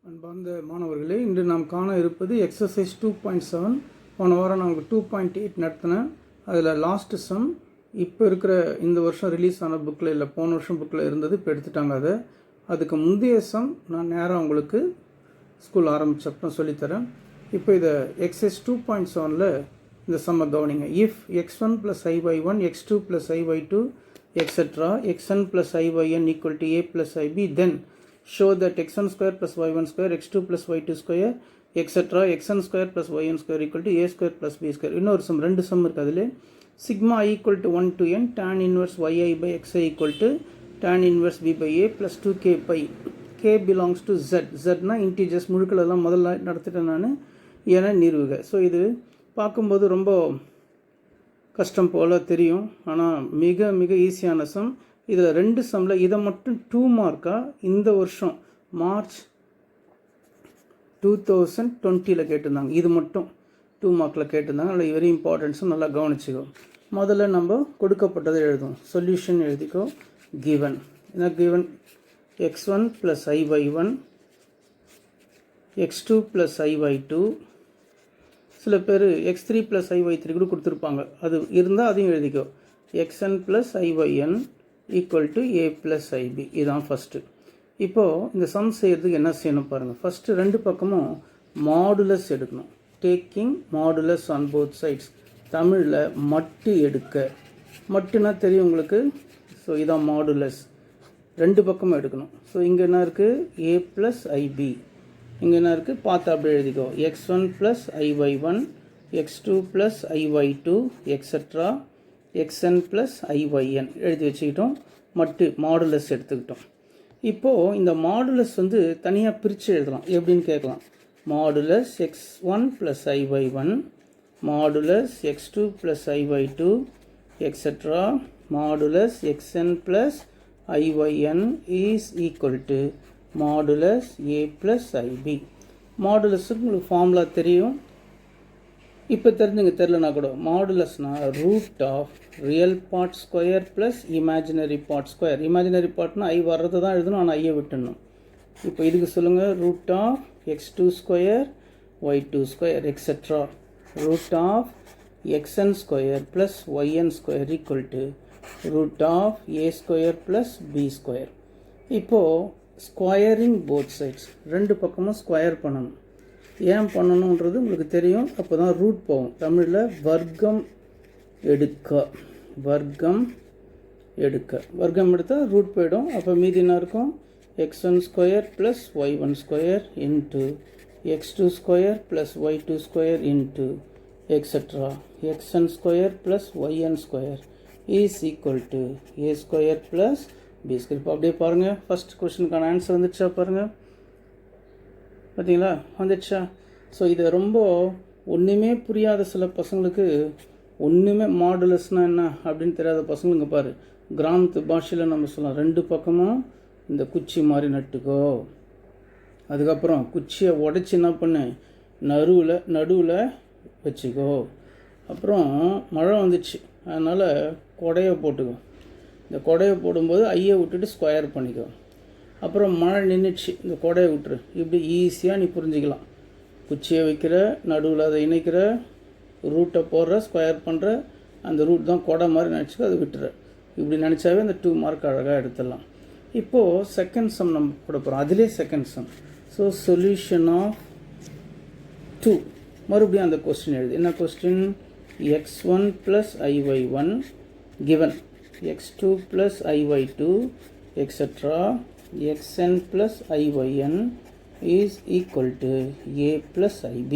அன்பார்ந்த மாணவர்களே, இன்று நாம் காண இருப்பது எக்ஸசைஸ் 2.7. போன வாரம் நாங்கள் 2.8 நடத்தினேன். அதில் லாஸ்ட் சம் இப்போ இருக்கிற இந்த வருஷம் ரிலீஸ் ஆன புக்கில் இல்லை, போன வருஷம் புக்கில் இருந்தது, இப்போ எடுத்துட்டாங்க. அதுக்கு முந்தைய சம் நான் நேராக உங்களுக்கு ஸ்கூல் ஆரம்பித்தப்போ சொல்லித்தரேன். இப்போ இதை எக்ஸசைஸ் 2.7ல் இந்த சம்மை கவனிங்க. If x1 + i/1 x2 + i/2 etcetera xn + i/n = a + ib, then show that x1 square plus y1 square x2 plus y2 square etc. xn square plus yn square equal to a square plus b square. இன்னொரு some, ரெண்டு some இருக்குது. அதில் sigma equal to 1 to n tan inverse yi by xi equal to tan inverse b by a plus 2k pi. k belongs to z. zனா integers, முழுக்களெல்லாம் முதல்ல நடத்திட்டேன் நான் என நிறுவுக. ஸோ இது பார்க்கும்போது ரொம்ப கஷ்டம் போல் தெரியும், ஆனால் மிக மிக ஈஸியான சம். இதில் ரெண்டு சம்மில் இதை மட்டும் 2 மார்க்காக இந்த வருஷம் மார்ச் 2020 கேட்டிருந்தாங்க. இது மட்டும் 2 மார்க்கில் கேட்டிருந்தாங்க. அதில் வெரி இம்பார்ட்டன்ஸும் நல்லா கவனிச்சிக்கோ. முதல்ல நம்ம கொடுக்கப்பட்டதை எழுதுவோம். சொல்யூஷன் எழுதிக்கோ. கிவன் என்ன given? x1 + i/1 x2 + i/2. சில பேர் x3 + i/3 கூட கொடுத்துருப்பாங்க. அது இருந்தால் அதையும் எழுதிக்கோ. xn + i/n equal to a + ib. இதுதான் ஃபஸ்ட்டு. இப்போது இந்த சம் செய்கிறதுக்கு என்ன செய்யணும் பாருங்கள். ஃபஸ்ட்டு ரெண்டு பக்கமும் மாடுலஸ் எடுக்கணும். Taking modulus on both sides. தமிழில் மட்டு எடுக்க. மட்டுனா தெரியும் உங்களுக்கு. ஸோ இதான் மாடுலஸ். ரெண்டு பக்கமும் எடுக்கணும். ஸோ இங்கே என்ன இருக்குது? a + ib. இங்கே என்ன இருக்குது? பார்த்து அப்படியே எழுதிக்கோ. x1 + i/1 x2 + i/2 etcetera xn + i/n எழுதி வச்சுக்கிட்டோம். மட்டு மாடுலஸ் எடுத்துக்கிட்டோம். இப்போது இந்த மாடுலஸ் தனியாக பிரித்து எழுதலாம். எப்படின்னு கேட்கலாம். Modulus x1 + i/1 modulus x2 + i/2 etcetera modulus xn + i/n is equal to modulus a + ib. மாடுலஸுக்கு உங்களுக்கு ஃபார்முலா தெரியும். இப்போ தெரிஞ்சுங்க, தெரிலனா கூட மாடுலஸ்னால் root of real part square plus imaginary part square. Imaginary பார்ட்னா ஐ வர்றது தான் எழுதணும், ஆனால் ஐயை விட்டுடணும். இப்போ இதுக்கு சொல்லுங்கள். Root of x2 square y2 square etcetera root of xn square plus yn square equal to root of a square plus b square. இப்போது ஸ்கொயரிங் போத் சைட்ஸ், ரெண்டு பக்கமும் ஸ்கொயர் பண்ணணும். ஏன் பண்ணணுன்றது உங்களுக்கு தெரியும். அப்போ தான் ரூட் போகும். தமிழில் வர்க்கம் எடுக்க. வர்க்கம் எடுக்க. வர்க்கம் எடுத்தால் ரூட் போயிடும். அப்போ மீதி என்ன இருக்கும்? x1 square plus y1 square into x2 square plus y2 square into etcetera xn square plus yn square is equal to a square plus b square. இப்போ அப்படியே பாருங்கள். ஃபஸ்ட் கொஸ்டினுக்கான ஆன்சர் வந்துடுச்சா பாருங்கள். பார்த்தீங்களா? வந்துடுச்சா? ஸோ இது ரொம்ப ஒன்றுமே புரியாத சில பசங்களுக்கு, ஒன்றுமே மாடுலஸ்னால் என்ன அப்படின்னு தெரியாத பசங்களுக்கு பாரு, கிராமத்து பாஷையில் நம்ம சொல்லலாம். ரெண்டு பக்கமும் இந்த குச்சி மாதிரி நட்டுக்கோ. அதுக்கப்புறம் குச்சியை உடச்சி என்ன பண்ணு, நடுவில் வச்சுக்கோ. அப்புறம் மழை வந்துச்சு, அதனால் கொடையை போட்டுக்கோ. இந்த கொடையை போடும்போது ஐயை விட்டுட்டு ஸ்கொயர் பண்ணிக்கோ. அப்புறம் மழை நின்றுச்சு, இந்த கொடையை விட்டுரு. இப்படி ஈஸியாக நீ புரிஞ்சிக்கலாம். குச்சியை வைக்கிற, நடுவில் அதை இணைக்கிற, ரூட்டை போடுற, ஸ்கொயர் பண்ணுற, அந்த ரூட் தான் கொடை மாதிரி நினச்சிக்க, அதை விட்டுற. இப்படி நினச்சாவே அந்த 2 மார்க் அழகாக எடுத்துடலாம். இப்போது செகண்ட் சம் நம்ம போட போகிறோம். அதிலே second sum. So solution of 2. மறுபடியும் அந்த கொஸ்டின் எழுது. என்ன question? x1 + i/1 given x2 + i/2 etc. xn + i/n is equal to a + ib.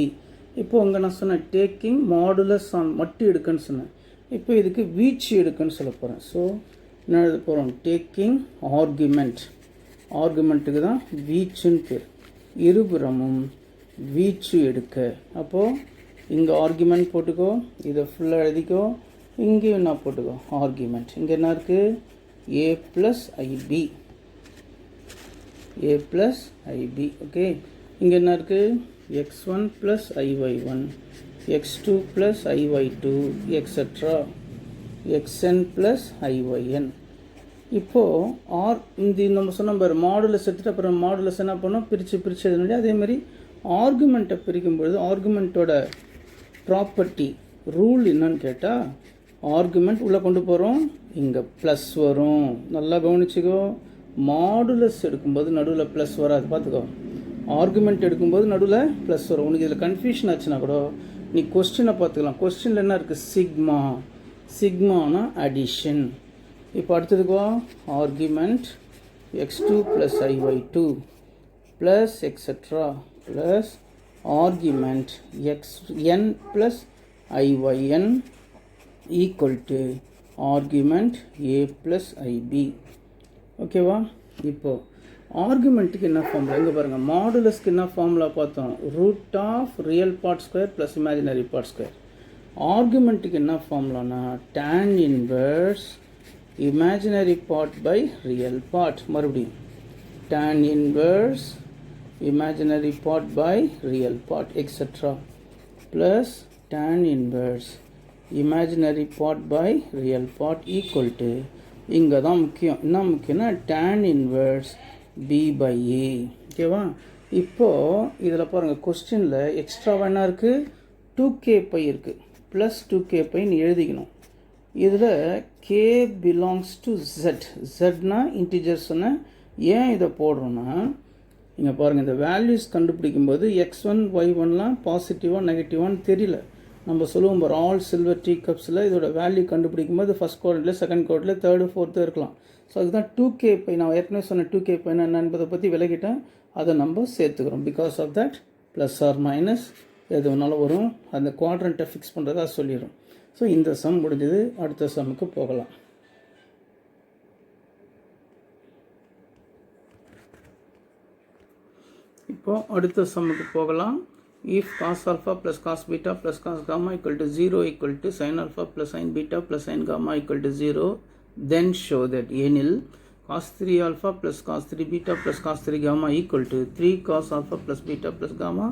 இப்போ அங்கே நான் சொன்னேன் டேக்கிங் மாடுலஸ் ஆன் மட்டு எடுக்குன்னு சொன்னேன். இப்போ இதுக்கு வீச்சு எடுக்குன்னு சொல்ல போகிறேன். ஸோ என்ன எழுத போகிறோம்? Taking argument. ஆர்குமெண்ட்டுக்கு தான் வீச்சுன்னு பேர். இருபுறமும் வீச்சு எடுக்க. அப்போது இங்கே ஆர்குமெண்ட் போட்டுக்கோ, இதை ஃபுல்லாக எழுதிக்கோ. இங்கேயும் என்ன போட்டுக்கோ? ஆர்குமெண்ட். இங்கே என்ன இருக்குது? a + ib. a + ib. Okay. இங்கே என்ன இருக்குது? x1 + i/1 x2 + i/2 etcetera xn + i/n இப்போது ஆர் இந்த நம்ம சொன்ன பாரு மாடுலஸ் எடுத்துகிட்டு அப்புறம் மாடுலஸ் என்ன பண்ணோம் பிரித்து எழுதணும். அதேமாதிரி ஆர்குமெண்ட்டை பிரிக்கும்பொழுது ஆர்குமெண்ட்டோட ப்ராப்பர்ட்டி ரூல் என்னன்னு கேட்டால் ஆர்குமெண்ட் உள்ளே கொண்டு போகிறோம், இங்கே ப்ளஸ் வரும். நல்லா கவனிச்சிக்கோ, மாடுலஸ் எடுக்கும்போது நடுவில் ப்ளஸ் வராது, பார்த்துக்கோ. ஆர்குமெண்ட் எடுக்கும்போது நடுவில் ப்ளஸ் வரும். உனக்கு இதில் கன்ஃபியூஷன் ஆச்சுன்னா கூட நீ கொஸ்டினை பார்த்துக்கலாம். கொஸ்டினில் என்ன இருக்குது, சிக்மா. சிக்மானா அடிஷன். இப்போ அடுத்ததுக்குவா argument x2 + iy2 plus etcetera plus argument xn + iyn equal to argument a + ib. ஓகேவா? இப்போது ஆர்குமெண்ட்டுக்கு என்ன ஃபார்முலா இங்கே பாருங்கள். மாடுலஸ்க்கு என்ன ஃபார்முலா பார்த்தோம், √(real part2 + imaginary part2). ஆர்குமெண்ட்டுக்கு என்ன ஃபார்முலானா tan inverse imaginary part by real part. மறுபடியும் tan inverse imaginary part by real part etc. plus tan inverse imaginary part by real part equal to இங்கே தான் முக்கியம். என்ன முக்கியம்னா tan inverse b by a. ஓகேவா? இப்போது இதில் பாருங்கள், கொஸ்டினில் எக்ஸ்ட்ராவாக என்ன இருக்குது, 2k பை இருக்குது, ப்ளஸ் 2k பைன்னு எழுதிக்கணும். இதில் k belongs to z. zனா இன்டிஜர் சொன்னேன். ஏன் இதை போடுறோன்னா இங்கே பாருங்கள், இந்த வேல்யூஸ் கண்டுபிடிக்கும்போது x1 y1லாம் பாசிட்டிவாக நெகட்டிவான்னு தெரியல. நம்ம சொல்லுவோம் பாரு, ஆல் சில்வர் டீ கப்ஸில் இதோட வேல்யூ கண்டுபிடிக்கும்போது ஃபஸ்ட் குவாட்ரண்ட்டில், செகண்ட் குவாட்ரண்ட்டில், தேர்டு ஃபோர்த்து இருக்கலாம். ஸோ அதுதான் 2k பை. நான் ஏற்கனவே சொன்ன 2k பைனா என்ன என்பதை பற்றி விலகிட்டேன். அதை நம்ம சேர்த்துக்கிறோம். Because of that plus or minus எது வேணாலும் வரும். அந்த குவாட்ரண்ட்டை ஃபிக்ஸ் பண்ணுறதா சொல்லிடும். ஸோ இந்த சம் முடிஞ்சது. அடுத்த சம்முக்கு போகலாம். இப்போது அடுத்த சம்முக்கு போகலாம். if cos alpha plus cos beta plus cos gamma equal to 0 equal to sin alpha plus sin beta plus sin gamma equal to 0, then show that எனில் cos 3 alpha plus cos 3 beta plus cos 3 gamma equal to 3 cos alpha plus beta plus gamma.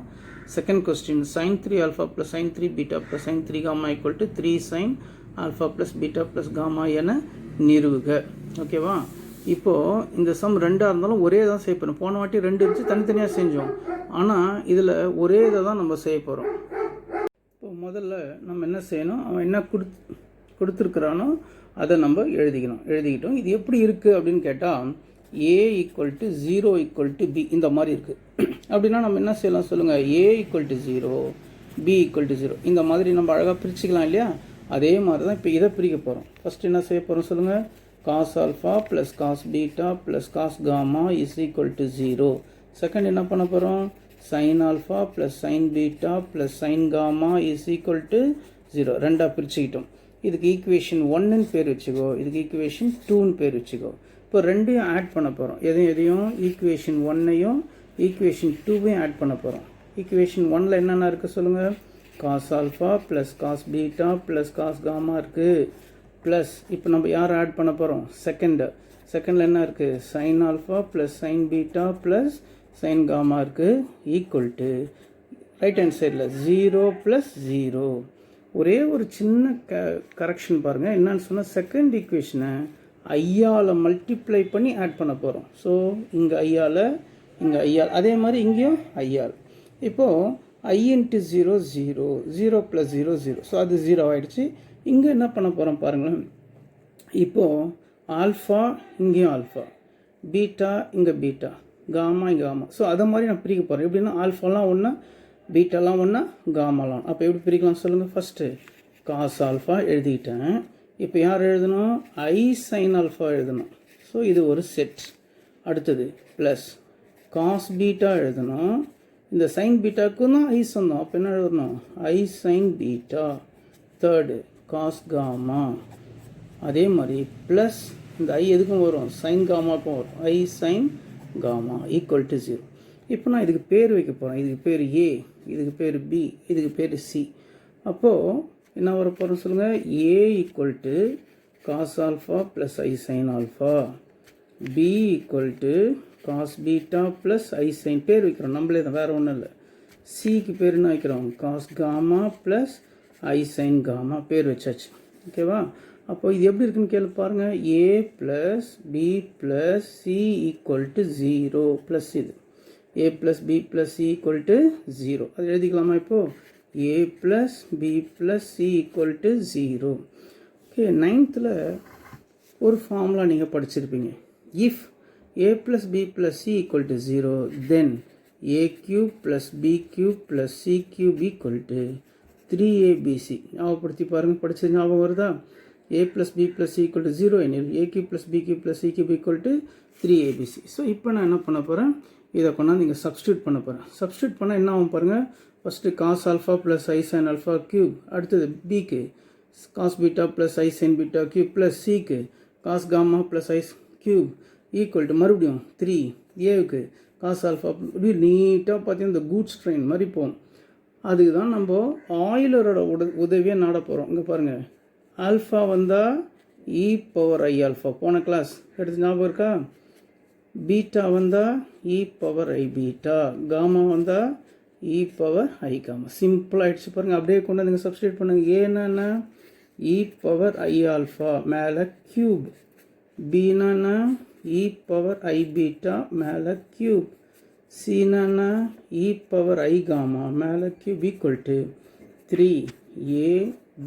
Second question, sin 3 alpha plus sin 3 beta plus sin 3 gamma equal to 3 sin alpha plus beta plus gamma என நிறுவுக. ஓகேவா? இப்போது இந்த some ரெண்டாக இருந்தாலும் ஒரே தான் செய்ய போகிறோம். போன வாட்டி ரெண்டு இருந்துச்சு, தனித்தனியாக செஞ்சோம். ஆனால் இதில் ஒரே இதை தான் நம்ம செய்ய போகிறோம். இப்போ முதல்ல நம்ம என்ன செய்யணும், அவன் என்ன கொடுத்துருக்குறானோ அதை நம்ம எழுதிக்கிட்டோம். இது எப்படி இருக்குது அப்படின்னு கேட்டால் a = 0 = b இந்த மாதிரி இருக்குது. அப்படின்னா நம்ம என்ன செய்யலாம் சொல்லுங்கள், a = 0 b = 0 இந்த மாதிரி நம்ம அழகாக பிரிச்சுக்கலாம் இல்லையா? அதே மாதிரி தான் இப்போ இதை பிரிக்க போகிறோம். ஃபஸ்ட்டு என்ன செய்ய போகிறோம் சொல்லுங்கள், cos alpha plus cos beta plus cos gamma is equal to 0. Second என்ன பண்ண போகிறோம், sin alpha plus sin beta plus sin gamma is equal to 0. ரெண்டாக பிரிச்சுக்கிட்டோம். இதுக்கு ஈக்குவேஷன் 1ன்னு பேர் வச்சுக்கோ, இதுக்கு ஈக்குவேஷன் 2ன்னு பேர் வச்சுக்கோ. இப்போ ரெண்டையும் ஆட் பண்ண போகிறோம். எதையும் ஈக்குவேஷன் 1ஐயும் ஈக்குவேஷன் 2வையும் ஆட் பண்ண போகிறோம். ஈக்குவேஷன் 1ல் என்னென்ன இருக்குது சொல்லுங்கள், cos alpha plus cos beta plus cos gamma இருக்குது. ப்ளஸ் இப்போ நம்ம யார் ஆட் பண்ண போகிறோம், செகண்டில் என்ன இருக்குது, sin alpha plus sin beta plus sin gamma இருக்குது. ஈக்குவல் டு ரைட் ஹேண்ட் சைடில் 0 + 0. ஒரே ஒரு சின்ன கரெக்ஷன் பாருங்கள். என்னன்னு சொன்னால் செகண்ட் ஈக்குவேஷனை ஐயால் மல்டிப்ளை பண்ணி ஆட் பண்ண போகிறோம். ஸோ இங்கே ஐயால், இங்கே ஐயால், அதே மாதிரி இங்கேயும் ஐயால். இப்போது I × 0 0, 0 + 0 0. ஸோ அது 0 ஆகிடுச்சு. இங்கே என்ன பண்ண போகிறோம் பாருங்களேன். இப்போது ஆல்ஃபா இங்கேயும் ஆல்ஃபா, பீட்டா இங்கே பீட்டா, காமா இங்கே காமா. ஸோ அதை மாதிரி நான் பிரிக்க போகிறேன். எப்படின்னா ஆல்ஃபாலாம் ஒன்றா, பீட்டாலாம் ஒன்றா, காமாலாம். அப்போ எப்படி பிரிக்கலாம் சொல்லுங்கள். ஃபஸ்ட்டு காஸ் ஆல்ஃபா எழுதிக்கிட்டேன். இப்போ யார் எழுதணும், I sin ஆல்ஃபா எழுதணும். ஸோ இது ஒரு செட். அடுத்தது ப்ளஸ் காஸ் பீட்டா எழுதணும். இந்த சைன் பீட்டாவுக்கும் தான் ஐ சொந்தம். அப்போ என்ன எழுதணும், I sin beta. Third cos gamma. அதே மாதிரி ப்ளஸ் இந்த ஐ எதுக்கும் வரும், சைன் காமாவுக்கும் வரும், I sin gamma equal to 0. இப்போ நான் இதுக்கு பேர் வைக்க போகிறேன். இதுக்கு பேர் A, இதுக்கு பேர் B, இதுக்கு பேர் C. அப்போது என்ன வர போகிறோம் சொல்லுங்கள், A = cos alpha plus I sin alpha, B = cos beta plus I sin, பேர் வைக்கிறோம் நம்மளே தான், வேறு ஒன்றும் இல்லை. சிக்கு பேர் என்ன வைக்கிறோம், cos gamma plus I sin gamma, பேர் வச்சாச்சு. ஓகேவா? அப்போ இது எப்படி இருக்குன்னு கேள்வி பாருங்கள். A plus B plus C equal to 0 ப்ளஸ் இது A plus B plus C equal to 0. அது எழுதிக்கலாமா இப்போது? A plus B plus C equal to 0. Okay, 9th ஒரு ஃபார்முலா நீங்கள் படிச்சிருப்பீங்க. If a plus b plus c equal to 0, then a cube plus b cube plus c cube equal to 3abc. ஞாபகப்படுத்தி பாருங்கள், படிச்சது ஞாபகம் வருதா? a plus b plus c equal to 0 எனில் a cube plus b cube plus c cube equal to 3abc. So இப்போ நான் என்ன பண்ண போகிறேன், இதை கொண்டாந்து நீங்கள் சப்ஸ்டியூட் பண்ண போகிறேன். சப்ஸ்டியூட் பண்ணால் என்ன ஆகும் பாருங்கள். First cos alpha plus i sine alpha cube, அடுத்தது பிக்கு cos beta plus i sine beta cube plus சிக்கு cos gamma plus i cube equal to மறுபடியும் 3 ஏவுக்கு காஸ் ஆல்ஃபா. இப்படி நீட்டாக பார்த்தீங்கன்னா இந்த கூட்ஸ் ட்ரெயின் மாதிரி போகும். அதுக்கு தான் நம்ம ஆயிலரோட உதவியை நாட போகிறோம். இங்கே பாருங்கள், ஆல்ஃபா வந்தால் இ பவர் ஐ ஆல்ஃபா, போன கிளாஸ் எடுத்து ஞாபகம் இருக்கா? பீட்டா வந்தால் E power I beta, gamma வந்தால் இ பவர் ஐ காமா. சிம்பிளாகிடுச்சு பாருங்கள். அப்படியே கொண்டு வந்து நீங்கள் சப்ஸ்டியூட் பண்ணுங்கள். ஏன்னா இ பவர் ஐ ஆல்ஃபா மேலே க்யூப், பீனா இ பவர் ஐ பீட்டா மேலே க்யூப், சீனா இ பவர் ஐ காமா மேலே cube equal to 3 A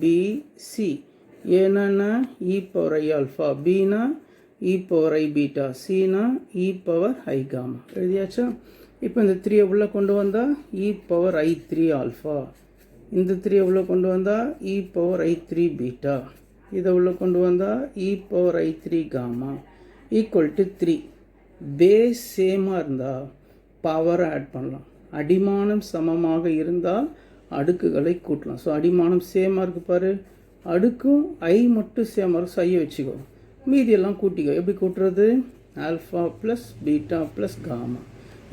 B C. ஏன்னா இ பவர் ஐ ஆல்ஃபா, பீனா இ பவர் ஐ பீட்டா, சீனா இ பவர் ஐ காமா. எழுதியாச்சா? இப்போ இந்த 3 உள்ளே கொண்டு வந்தால் இ பவர் ஐ 3 ஆல்ஃபா, இந்த 3 உள்ளே கொண்டு வந்தால் இ பவர் ஐ 3 பீட்டா, இதை உள்ளே கொண்டு வந்தால் E power I 3 gamma equal to 3. Base சேமாக இருந்தால் பவரை ஆட் பண்ணலாம். அடிமானம் சமமாக இருந்தால் அடுக்குகளை கூட்டலாம். ஸோ அடிமானம் சேமாக இருக்கு பாரு, அடுக்கும் ஐ மட்டும் சேமாக இருக்கும். ஸோ ஐயை வச்சுக்கோ, மீதியெல்லாம் கூட்டிக்கோ. எப்படி கூட்டுறது? Alpha plus beta plus gamma.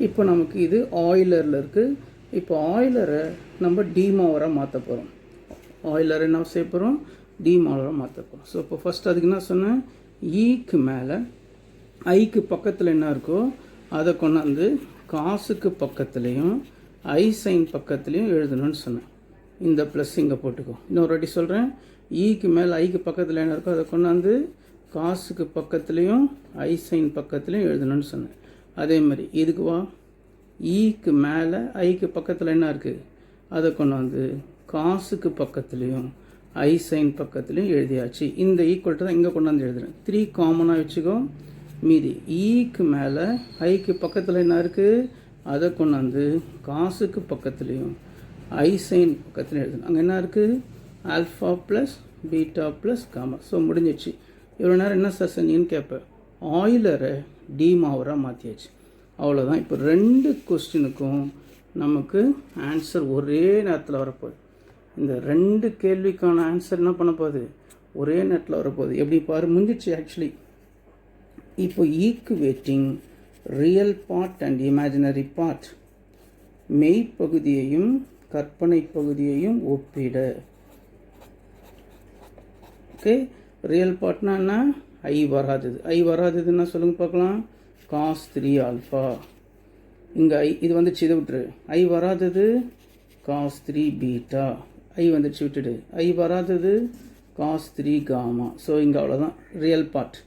இப்போ நமக்கு இது ஆயிலரில் இருக்குது. இப்போ ஆயிலரை நம்ம டிமாவராக மாற்ற போகிறோம். ஆயிலரை என்ன செய்ய போகிறோம்? டிமாவராக மாற்ற போகிறோம். ஸோ இப்போ ஃபஸ்ட் அதுக்கு என்ன சொன்னேன், ஈக்கு மேலே ஐக்கு பக்கத்தில் என்ன இருக்கோ அதை கொண்டாந்து காசுக்கு பக்கத்துலேயும் ஐ சைன் பக்கத்துலேயும் எழுதணும்னு சொன்னேன். இந்த ப்ளஸ் இங்கே போட்டுக்கோ. இன்னொரு வாட்டி சொல்கிறேன், ஈக்கு மேலே ஐக்கு பக்கத்தில் என்ன இருக்கோ அதை கொண்டாந்து காசுக்கு பக்கத்துலேயும் ஐ சைன் பக்கத்துலேயும் எழுதணும்னு சொன்னேன். அதே மாதிரி இதுக்கு வா, ஈக்கு மேலே ஐக்கு பக்கத்தில் என்ன இருக்குது அதை கொண்டாந்து காசுக்கு பக்கத்துலேயும் ஐ சைன் பக்கத்துலேயும் எழுதியாச்சு. இந்த ஈக்குவல் தான் இங்கே கொண்டாந்து எழுதுறேன். 3 காமனாக வச்சுக்கோ. மீதி ஈக்கு மேலே ஐக்கு பக்கத்தில் என்ன இருக்குது அதை கொண்டாந்து காசுக்கு பக்கத்துலேயும் ஐ சைன் பக்கத்துலேயும் எழுதணும். அங்கே என்ன இருக்குது? Alpha plus beta plus gamma. So முடிஞ்சிச்சு. இவ்வளோ நேரம் என்ன சார் செஞ்சீங்கன்னு கேட்பேன். ஆயிலரை டிமாவராக மாற்றியாச்சு. அவ்வளோதான். இப்போ 2 கொஸ்டினுக்கும் நமக்கு ஆன்சர் ஒரே நேரத்தில் வரப்போகுது. இந்த 2 கேள்விக்கான ஆன்சர் என்ன பண்ண போகுது? ஒரே நேரத்தில் வரப்போகுது. எப்படி பாரு, முடிஞ்சிச்சு ஆக்சுவலி. இப்போ equating real part and imaginary part, மெய்ப்பகுதியையும் கற்பனை பகுதியையும் ஒப்பிட. ஓகே, ரியல் பார்ட்னா என்ன? ஐ வராதது. ஐ வராததுன்னா சொல்லுங்கள் பார்க்கலாம். Cos 3 alpha. இங்கே ஐ இது வந்துச்சு, இதை விட்டுரு. ஐ வராதது காஸ் 3 பீட்டா. ஐ வந்துடுச்சு, விட்டுடு. ஐ வராதது காஸ் 3 காமா. ஸோ இங்கே அவ்வளோதான் ரியல் பார்ட்.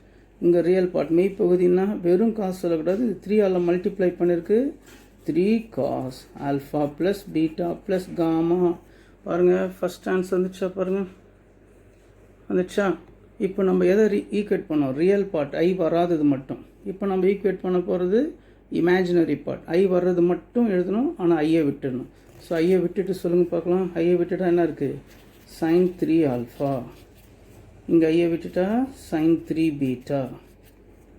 இங்கே ரியல் பார்ட் மெய்ப்பகுதின்னா வெறும் காசு சொல்லக்கூடாது. இது 3ஆல் மல்டிப்ளை பண்ணியிருக்கு. 3 cos alpha plus beta plus gamma. பாருங்கள், ஃபஸ்ட் ஆன்சர் வந்துச்சா? பாருங்கள், வந்துச்சா? இப்போ நம்ம எதை ஈக்குவேட் பண்ணோம்? ரியல் பார்ட், ஐ வராதது மட்டும். இப்போ நம்ம ஈக்குவேட் பண்ண போகிறது இமேஜினரி பார்ட். ஐ வர்றது மட்டும் எழுதணும், ஆனால் ஐயை விட்டுடணும். ஸோ ஐயை விட்டுட்டு சொல்லுங்கள் பார்க்கலாம். ஐயை விட்டுட்டா என்ன இருக்குது? Sine 3 alpha. இங்கே ஐயை விட்டுட்டா சைன் 3 பீட்டா.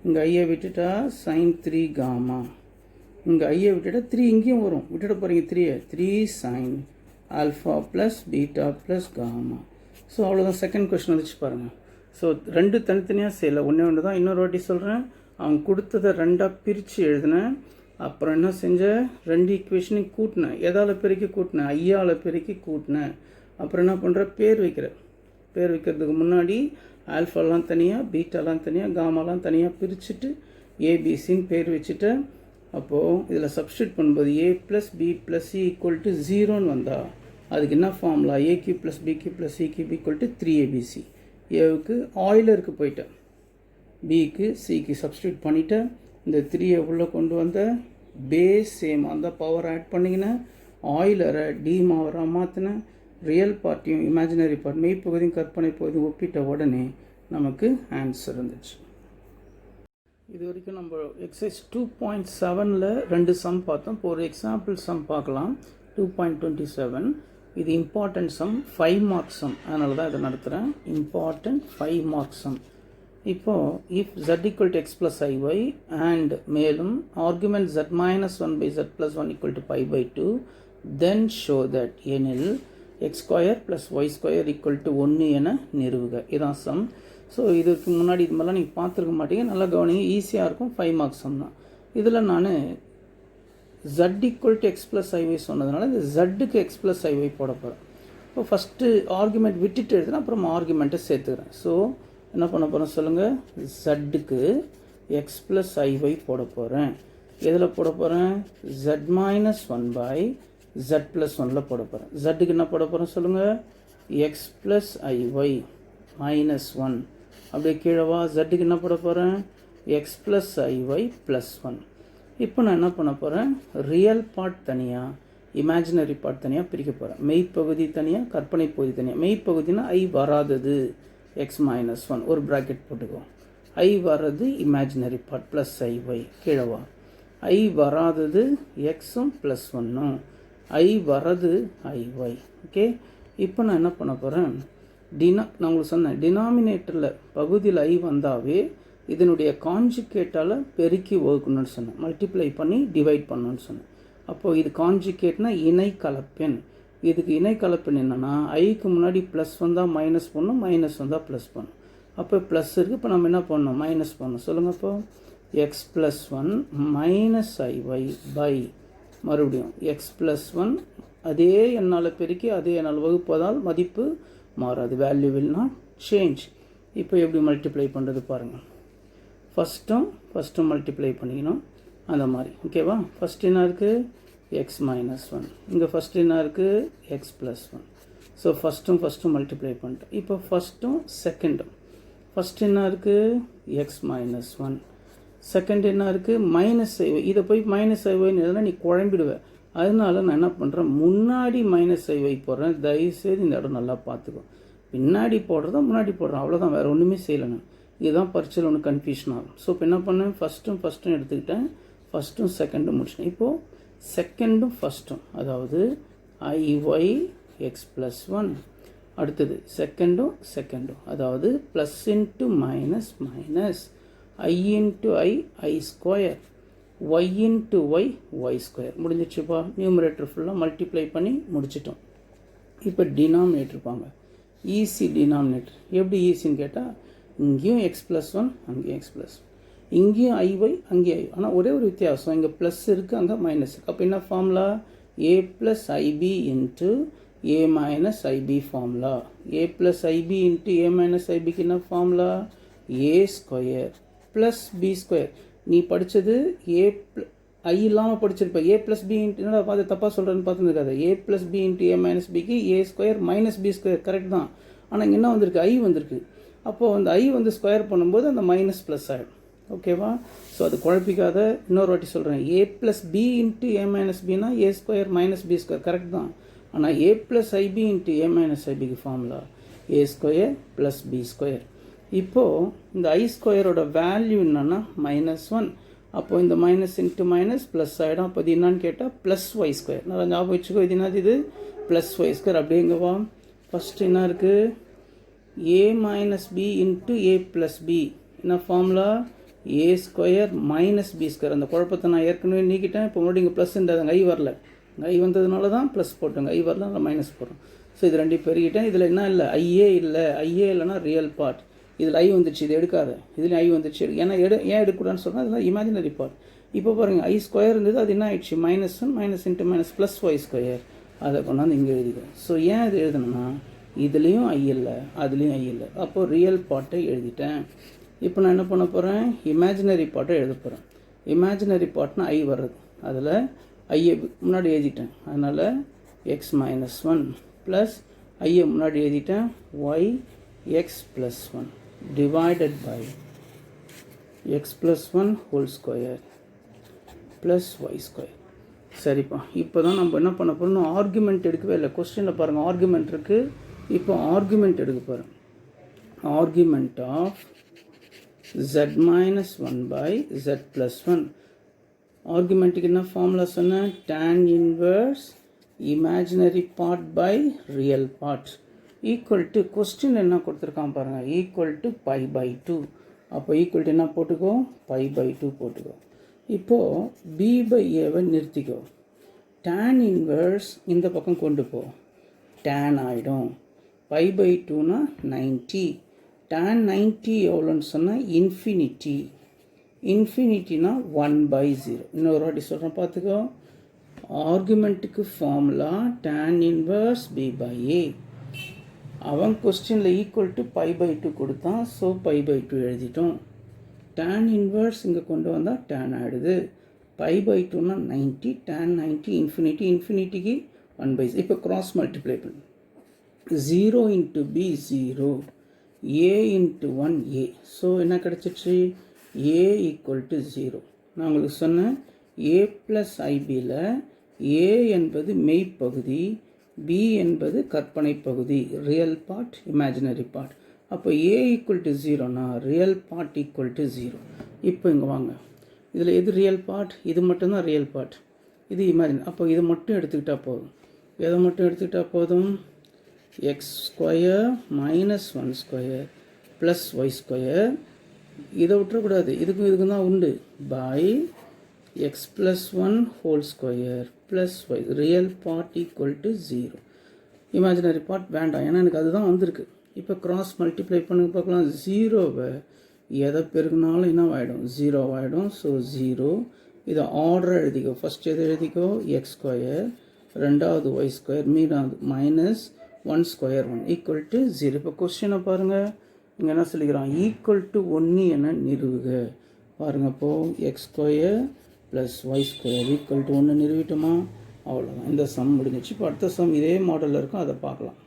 இங்கே ஐயை விட்டுட்டா சைன் 3 காமா. இங்கே ஐயை விட்டுட்டா 3 இங்கேயும் வரும். விட்டுட போகிறீங்க 3 sine alpha plus beta plus gamma. So அவ்வளோதான். செகண்ட் கொஸ்டின் வந்துச்சு பாருங்கள். ஸோ 2 தனித்தனியாக செய்யலை, ஒன்று தான். இன்னொரு வாட்டி சொல்கிறேன், அவங்க கொடுத்ததை 2ஆக பிரித்து எழுதினேன். அப்புறம் என்ன செஞ்சேன்? 2 ஈக்குவேஷனையும் கூட்டினேன். எதால் பெருக்கி கூட்டினேன்? ஐயால் பெருக்கி கூட்டினேன். அப்புறம் என்ன பண்ணுறேன்? பேர் வைக்கிறேன். பேர் வைக்கிறதுக்கு முன்னாடி ஆல்ஃபாலாம் தனியாக, பீட்டாலாம் தனியாக, காமாலாம் தனியாக பிரிச்சுட்டு ஏபிசின்னு பேர் வச்சுட்டு, அப்போது இதில் சப்ஸ்டியூட் பண்ணும்போது A plus B plus C equal to 0ன்னு வந்தால் அதுக்கு என்ன formula? A cube plus B cube plus C cube equal to 3abc. ஏவுக்கு ஆயிலருக்கு போயிட்டேன், பிக்கு சிக்கு சப்ஸ்டியூட் பண்ணிவிட்டேன், இந்த 3 உள்ளே கொண்டு வந்த பேஸ் சேம் அந்த பவர் ஆட் பண்ணிக்கினேன், ஆயிலரை டிமாவராக மாற்றினேன், ரியல் பார்ட்டியும் இமேஜினரி பார்ட் மெய்ப்பகுதியும் கற்பனை பகுதியும் ஒப்பிட்ட உடனே நமக்கு ஆன்சர் இருந்துச்சு. இது வரைக்கும் நம்ம எக்ஸசைஸ் 2.7ல் 2 சம் பார்த்தோம். இப்போ ஒரு எக்ஸாம்பிள் சம் பார்க்கலாம். 2.27 இது இம்பார்ட்டன்ட் சம், 5 மார்க் சம், அதனால தான் இதை நடத்துகிறேன். Important 5 mark sum. இப்போது if z equal to X plus I Y and மேலும் argument z minus 1 by z plus 1 equal to pi by 2 then show that எனில் X square plus Y square equal to 1 என நிறுவுக. இதான் some. So இதுக்கு முன்னாடி இது மாதிரிலாம் நீங்கள் பார்த்துருக்க மாட்டீங்க, நல்லா கவனிங்க, ஈஸியாக இருக்கும். 5 மார்க்ஸ் சம் தான். இதில் நான் z equal to X plus ஐஒய் சொன்னதுனால இந்த ஜட்டுக்கு எக்ஸ் ப்ளஸ் ஐஒய் போட போகிறேன். இப்போ ஃபஸ்ட்டு ஆர்குமெண்ட் விட்டுட்டு எழுதுனா அப்புறம் ஆர்குமெண்ட்டை சேர்த்துக்கிறேன். ஸோ என்ன பண்ண போகிறேன் சொல்லுங்கள், ஜட்டுக்கு எக்ஸ் ப்ளஸ் ஐஒய் போட போகிறேன். எதில் போட போகிறேன், z minus 1 by z plus 1ல் போட போகிறேன். ஜட்டுக்கு என்ன போட போகிறேன் சொல்லுங்கள், எக்ஸ் ப்ளஸ் ஐஒய் மைனஸ் 1. அப்படியே கீழவா ஜட்டுக்கு என்ன போட போகிறேன், எக்ஸ் ப்ளஸ் ஐஒய் ப்ளஸ் 1. இப்போ நான் என்ன பண்ண போகிறேன், ரியல் பார்ட் தனியாக இமேஜினரி பார்ட் தனியாக பிரிக்க போகிறேன். மெய்ப்பகுதி தனியாக கற்பனை பகுதி தனியாக. மெய்ப்பகுதினா ஐ வராதது எக்ஸ் மைனஸ் 1 ஒரு ப்ராக்கெட் போட்டுக்கோ, ஐ வர்றது இமேஜினரி பார்ட் ப்ளஸ் ஐஒய் கீழவா, ஐ வராதது எக்ஸும் ப்ளஸ் 1ம், ஐ வர்றது ஐஒய். ஓகே, இப்போ நான் என்ன பண்ண போகிறேன், நான் உங்களுக்கு சொன்னேன் டினாமினேட்டரில் பகுதியில் ஐ வந்தாவே இதனுடைய கான்ஜுகேட்டால் பெருக்கி வகுக்கணும்னு சொன்னேன், மல்டிப்ளை பண்ணி டிவைட் பண்ணணும்னு சொன்னேன். அப்போது இது கான்ஜுகேட்னா இணை கலப்பெண். இதுக்கு இணை கலப்பெண் என்னென்னா ஐக்கு முன்னாடி ப்ளஸ் வந்தால் மைனஸ் பண்ணணும், மைனஸ் வந்தால் ப்ளஸ் பண்ணணும். அப்போ ப்ளஸ் இருக்குது, இப்போ நம்ம என்ன பண்ணணும், மைனஸ் பண்ணணும். சொல்லுங்கள், அப்போ x plus 1 minus i y by மறுபடியும் எக்ஸ் ப்ளஸ் 1 அதே என்னால் பெருக்கி அதே என்னால் வகுப்பதால் மதிப்பு மாறாது, வேல்யூ வில் நாட் சேஞ்ச். இப்போ எப்படி மல்டிப்ளை பண்ணுறது பாருங்கள். ஃபஸ்ட்டும் மல்டிப்ளை பண்ணிக்கணும் அந்த மாதிரி. ஓகேவா, ஃபஸ்ட் என்ன இருக்குது, எக்ஸ் மைனஸ் 1, இங்கே ஃபஸ்ட்டு என்ன இருக்குது, எக்ஸ் ப்ளஸ் 1. ஸோ ஃபஸ்ட்டும் மல்டிப்ளை பண்ணிட்டேன். இப்போ ஃபஸ்ட்டும் செகண்டும், ஃபஸ்ட் என்ன இருக்குது, எக்ஸ் மைனஸ் 1, செகண்ட் என்ன இருக்குது, மைனஸ் ஐஒய். இதை போய் மைனஸ் ஐஒய்னு எதுனா நீ குழம்பிடுவேன். அதனால நான் என்ன பண்ணுறேன், முன்னாடி மைனஸ் ஐஒய் போடுறேன். தயவுசெய்து இந்த இடம் நல்லா பார்த்துக்கோ, பின்னாடி போடுறதா முன்னாடி போடுறேன், அவ்வளோதான், வேறு ஒன்றுமே செய்யலை நான். இதுதான் பரிச்சையில் ஒன்று கன்ஃபியூஷன் ஆகும். ஸோ இப்போ என்ன பண்ணேன், ஃபஸ்ட்டும் எடுத்துக்கிட்டேன், ஃபஸ்ட்டும் செகண்டும் முடிச்சிட்டேன். இப்போது செகண்டும் ஃபஸ்ட்டும், அதாவது ஐஒய் எக்ஸ் ப்ளஸ் 1, அடுத்தது செகண்டும் அதாவது plus into minus minus I into I square, Y into Y square. முடிஞ்சிச்சுப்பா. நியூமரேட்டர் ஃபுல்லாக மல்டிப்ளை பண்ணி முடிச்சிட்டோம். இப்போ டினாமினேட்டர் பாங்க, ஈஸி டினாமினேட்டர். எப்படி ஈஸின்னு கேட்டால், இங்கேயும் எக்ஸ் ப்ளஸ் 1 அங்கேயும் எக்ஸ் ப்ளஸ் 1, இங்கேயும் ஐஒய் அங்கேயும் ஐ. ஆனால் ஒரே ஒரு வித்தியாசம், இங்கே ப்ளஸ் இருக்குது அங்கே மைனஸ் இருக்குது. அப்போ என்ன formula, A plus I B into A minus I B formula. A plus I B into A minus ஐபிக்கு என்ன formula, A square plus B square. நீ படித்தது ஏ ஐ இல்லாமல் படிச்சிருப்ப. ஏ ப்ளஸ் பி இன்ட்டு என்னடா பார்த்து தப்பாக சொல்கிறேன்னு பார்த்துருக்காது. A plus B into A minus பிக்கு A square minus B square correct தான். ஆனால் இங்கே என்ன வந்திருக்கு, ஐ வந்திருக்கு. அப்போது அந்த ஐ வந்து ஸ்கொயர் பண்ணும்போது அந்த மைனஸ் ப்ளஸ் ஆகிடும். ஓகேவா, ஸோ அது குழப்பிக்காத. இன்னொரு வாட்டி சொல்கிறேன், A plus B into A minus பின்னா A square minus B square correct தான். ஆனால் A plus I B into A minus ஐபிக்கு formula A square plus B square. இப்போது இந்த ஐ ஸ்கொயரோட வேல்யூ என்னென்னா -1. அப்போது இந்த மைனஸ் இன்ட்டு மைனஸ் ப்ளஸ் ஆகிடும். அப்போ இது என்னான்னு கேட்டால் ப்ளஸ் ஒய் ஸ்கொயர். நல்லா ஞாபகம் வச்சுக்கோ, இது என்னது, இது ப்ளஸ் ஒய் ஸ்கொயர். அப்படிங்கவா, ஃபஸ்ட்டு என்ன இருக்குது, ஏ மைனஸ் பி இன்ட்டு ஏ ப்ளஸ் பி என்ன formula, A square minus B square. அந்த குழப்பத்தை நான் ஏற்கனவே நீக்கிட்டேன். இப்போ மறுபடியும் இங்கே ப்ளஸ்ன்றது ஐ வரல, ஐ வந்ததுனால தான் ப்ளஸ் போட்டோங்க, ஐ வரல நான் மைனஸ் போடுறோம். ஸோ இது ரெண்டையும் பெருகிட்டேன். இதில் என்ன இல்லை, ஐயே இல்லைன்னா ரியல் பார்ட். இதில் ஐ வந்துடுச்சு, இது எடுக்காது. இதுலேயும் ஐ வந்துடுச்சு, ஏன்னா ஏன் எடுக்கூடாதுன்னு சொன்னால் அதெல்லாம் இமேஜினரி பார்ட். இப்போ பாருங்கள், ஐ ஸ்கொயர் இருந்தது, அது என்ன ஆயிடுச்சு, -1 minus into minus plus Y square. அதை கொண்டாந்து இங்கே எழுதிக்கிறேன். ஸோ ஏன் இது எழுதணும்னா, இதுலேயும் ஐ இல்லை அதுலேயும் ஐ இல்லை, அப்போது ரியல் பார்ட்டை எழுதிட்டேன். இப்போ நான் என்ன பண்ண போகிறேன், இமேஜினரி பார்ட்டை எழுத போகிறேன். இமேஜினரி பார்ட்னா ஐ வர்றது, அதில் ஐயை முன்னாடி எழுதிட்டேன். அதனால் எக்ஸ் மைனஸ் 1 ப்ளஸ் ஐயை முன்னாடி எழுதிட்டேன், Y x plus 1 divided by x plus 1 whole square plus y square. சரிப்பா, இப்போ தான் நம்ம என்ன பண்ண போகிறோம், ஆர்குமெண்ட் எடுக்கவே இல்லை. கொஸ்டினில் பாருங்கள் ஆர்குமெண்ட் இருக்குது. இப்போ ஆர்குமெண்ட் எடுக்க போகிறோம். Argument of z minus 1 by z plus 1. ஆர்குமெண்ட்டுக்கு என்ன ஃபார்முலா சொன்னேன், tan inverse imaginary part by real part equal to, question என்ன கொடுத்துருக்கான் பாருங்கள், equal to pi by 2. அப்போ equal to என்ன போட்டுக்கோ, pi by 2 போட்டுக்கோ. இப்போது b by a நிறுத்திக்கோ. tan inverse இந்த பக்கம் கொண்டு போ, tan ஆகிடும். pi by 2னா 90. tan 90 எவ்வளோன்னு சொன்னால் இன்ஃபினிட்டி. இன்ஃபினிட்டினா 1/0. இன்னொரு வாட்டி சொல்கிறேன் பார்த்துக்கோ. ஆர்குமெண்ட்டுக்கு formula tan inverse b by a. அவன் கொஸ்டினில் ஈக்குவல் டு pi by 2 கொடுத்தான். ஸோ pi by 2 எழுதிட்டோம். tan inverse இங்கே கொண்டு வந்தால் tan ஆகிடுது. pi by 2னா 90. tan 90 infinity. இன்ஃபினிட்டிக்கு 1/0. இப்போ கிராஸ் மல்டிப்ளை பண்ணு. 0 into b 0, a into 1 a. So என்ன கிடச்சிச்சு, a equal to 0. நான் உங்களுக்கு சொன்னேன் a plus ibயில் a என்பது மெய்ப்பகுதி, b என்பது கற்பனை பகுதி, ரியல் பார்ட் இமேஜினரி பார்ட். அப்போ a equal to 0னா ரியல் பார்ட் equal to 0. இப்போ இங்கே வாங்க, இதில் எது ரியல் பார்ட், இது மட்டும்தான் ரியல் பார்ட், இது இமேஜின். அப்போ இது மட்டும் எடுத்துக்கிட்டால் போதும். எதை மட்டும் எடுத்துக்கிட்டால் போதும், x square minus 1 square plus Y square. இதை விட்டுறக்கூடாது, இதுக்கும் தான் உண்டு. By x plus 1 whole square plus y. Real part equal to 0. Imaginary part வேண்டாம், ஏன்னா எனக்கு அதுதான் வந்திருக்கு. இப்போ கிராஸ் மல்டிப்ளை பண்ணி பார்க்கலாம். 0வை எதை பெருக்கினாலும் என்ன ஆகிடும், 0 ஆகிடும். ஸோ 0. இதை ஆர்டர் எழுதிக்கோ. ஃபஸ்ட் எதை எழுதிக்கோ, எக்ஸ் ஸ்கொயர், ரெண்டாவது ஒய் ஸ்கொயர், மீதாது மைனஸ் 1 ஸ்கொயர் 1 ஈக்குவல் டு 0. இப்போ கொஸ்டினை பாருங்கள், இங்கே என்ன சொல்லிக்கிறான், ஈக்குவல் டு 1 என நிறுவுக. பாருங்கள், இப்போது x square plus Y square equal to 1 நிறுவிட்டோமா, அவ்வளோதான். இந்த சம் முடிஞ்சிச்சு. இப்போ அடுத்த சம் இதே மாடலில் இருக்கும், அதை பார்க்கலாம்.